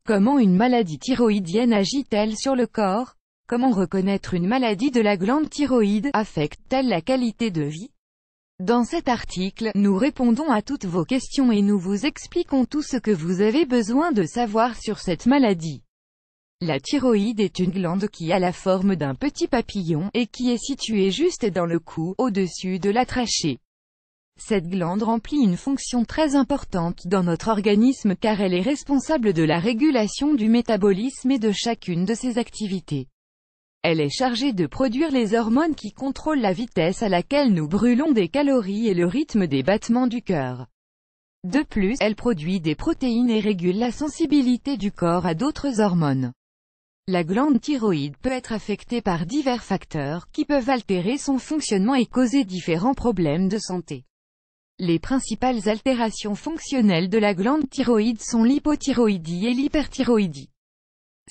Comment une maladie thyroïdienne agit-elle sur le corps? Comment reconnaître une maladie de la glande thyroïde? Affecte-t-elle la qualité de vie? Dans cet article, nous répondons à toutes vos questions et nous vous expliquons tout ce que vous avez besoin de savoir sur cette maladie. La thyroïde est une glande qui a la forme d'un petit papillon, et qui est située juste dans le cou, au-dessus de la trachée. Cette glande remplit une fonction très importante dans notre organisme car elle est responsable de la régulation du métabolisme et de chacune de ses activités. Elle est chargée de produire les hormones qui contrôlent la vitesse à laquelle nous brûlons des calories et le rythme des battements du cœur. De plus, elle produit des protéines et régule la sensibilité du corps à d'autres hormones. La glande thyroïde peut être affectée par divers facteurs, qui peuvent altérer son fonctionnement et causer différents problèmes de santé. Les principales altérations fonctionnelles de la glande thyroïde sont l'hypothyroïdie et l'hyperthyroïdie.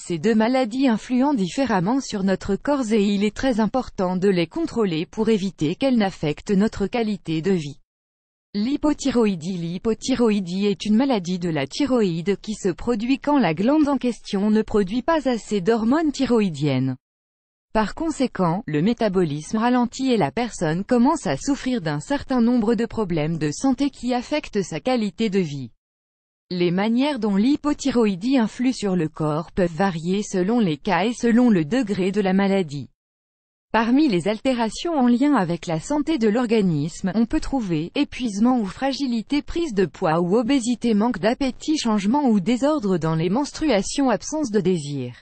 Ces deux maladies influent différemment sur notre corps et il est très important de les contrôler pour éviter qu'elles n'affectent notre qualité de vie. L'hypothyroïdie est une maladie de la thyroïde qui se produit quand la glande en question ne produit pas assez d'hormones thyroïdiennes. Par conséquent, le métabolisme ralentit et la personne commence à souffrir d'un certain nombre de problèmes de santé qui affectent sa qualité de vie. Les manières dont l'hypothyroïdie influe sur le corps peuvent varier selon les cas et selon le degré de la maladie. Parmi les altérations en lien avec la santé de l'organisme, on peut trouver épuisement ou fragilité, prise de poids ou obésité, manque d'appétit, changement ou désordre dans les menstruations, absence de désir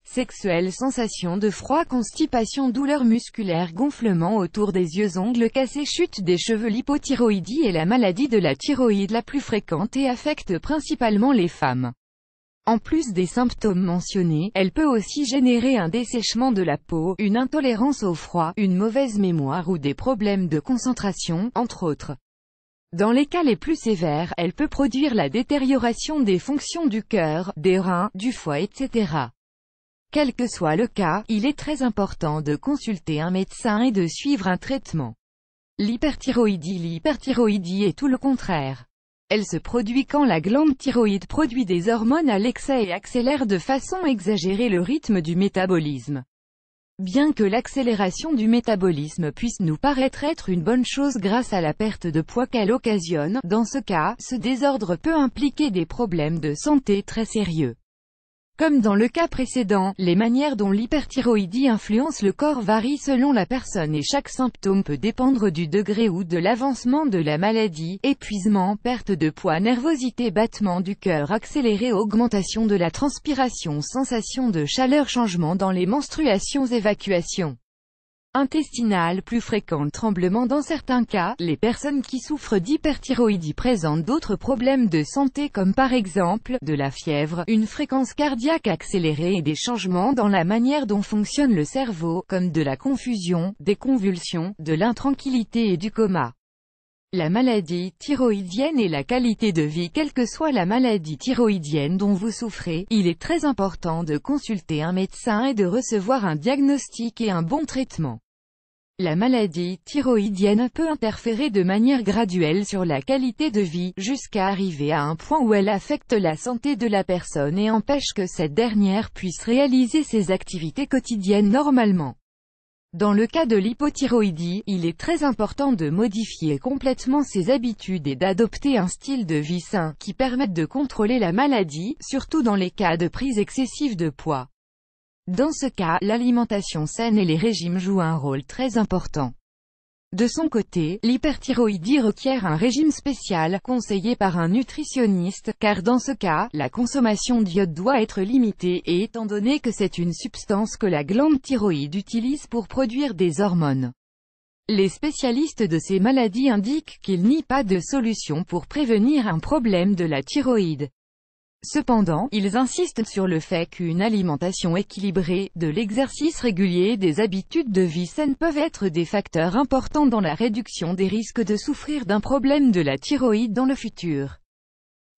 sexuel, sensation de froid, constipation, douleurs musculaires, gonflement autour des yeux, ongles cassés, chute des cheveux. L'hypothyroïdie est la maladie de la thyroïde la plus fréquente et affecte principalement les femmes. En plus des symptômes mentionnés, elle peut aussi générer un dessèchement de la peau, une intolérance au froid, une mauvaise mémoire ou des problèmes de concentration, entre autres. Dans les cas les plus sévères, elle peut produire la détérioration des fonctions du cœur, des reins, du foie, etc. Quel que soit le cas, il est très important de consulter un médecin et de suivre un traitement. L'hyperthyroïdie est tout le contraire. Elle se produit quand la glande thyroïde produit des hormones à l'excès et accélère de façon exagérée le rythme du métabolisme. Bien que l'accélération du métabolisme puisse nous paraître être une bonne chose grâce à la perte de poids qu'elle occasionne, dans ce cas, ce désordre peut impliquer des problèmes de santé très sérieux. Comme dans le cas précédent, les manières dont l'hyperthyroïdie influence le corps varient selon la personne et chaque symptôme peut dépendre du degré ou de l'avancement de la maladie: épuisement, perte de poids, nervosité, battement du cœur accéléré, augmentation de la transpiration, sensation de chaleur, changement dans les menstruations, évacuation intestinale plus fréquente, tremblement. Dans certains cas, les personnes qui souffrent d'hyperthyroïdie présentent d'autres problèmes de santé comme par exemple, de la fièvre, une fréquence cardiaque accélérée et des changements dans la manière dont fonctionne le cerveau, comme de la confusion, des convulsions, de l'intranquillité et du coma. La maladie thyroïdienne et la qualité de vie. Quelle que soit la maladie thyroïdienne dont vous souffrez, il est très important de consulter un médecin et de recevoir un diagnostic et un bon traitement. La maladie thyroïdienne peut interférer de manière graduelle sur la qualité de vie, jusqu'à arriver à un point où elle affecte la santé de la personne et empêche que cette dernière puisse réaliser ses activités quotidiennes normalement. Dans le cas de l'hypothyroïdie, il est très important de modifier complètement ses habitudes et d'adopter un style de vie sain, qui permette de contrôler la maladie, surtout dans les cas de prise excessive de poids. Dans ce cas, l'alimentation saine et les régimes jouent un rôle très important. De son côté, l'hyperthyroïdie requiert un régime spécial, conseillé par un nutritionniste, car dans ce cas, la consommation d'iode doit être limitée et étant donné que c'est une substance que la glande thyroïde utilise pour produire des hormones. Les spécialistes de ces maladies indiquent qu'il n'y a pas de solution pour prévenir un problème de la thyroïde. Cependant, ils insistent sur le fait qu'une alimentation équilibrée, de l'exercice régulier et des habitudes de vie saines peuvent être des facteurs importants dans la réduction des risques de souffrir d'un problème de la thyroïde dans le futur.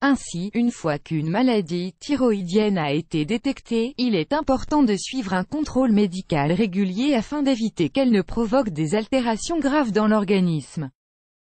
Ainsi, une fois qu'une maladie thyroïdienne a été détectée, il est important de suivre un contrôle médical régulier afin d'éviter qu'elle ne provoque des altérations graves dans l'organisme.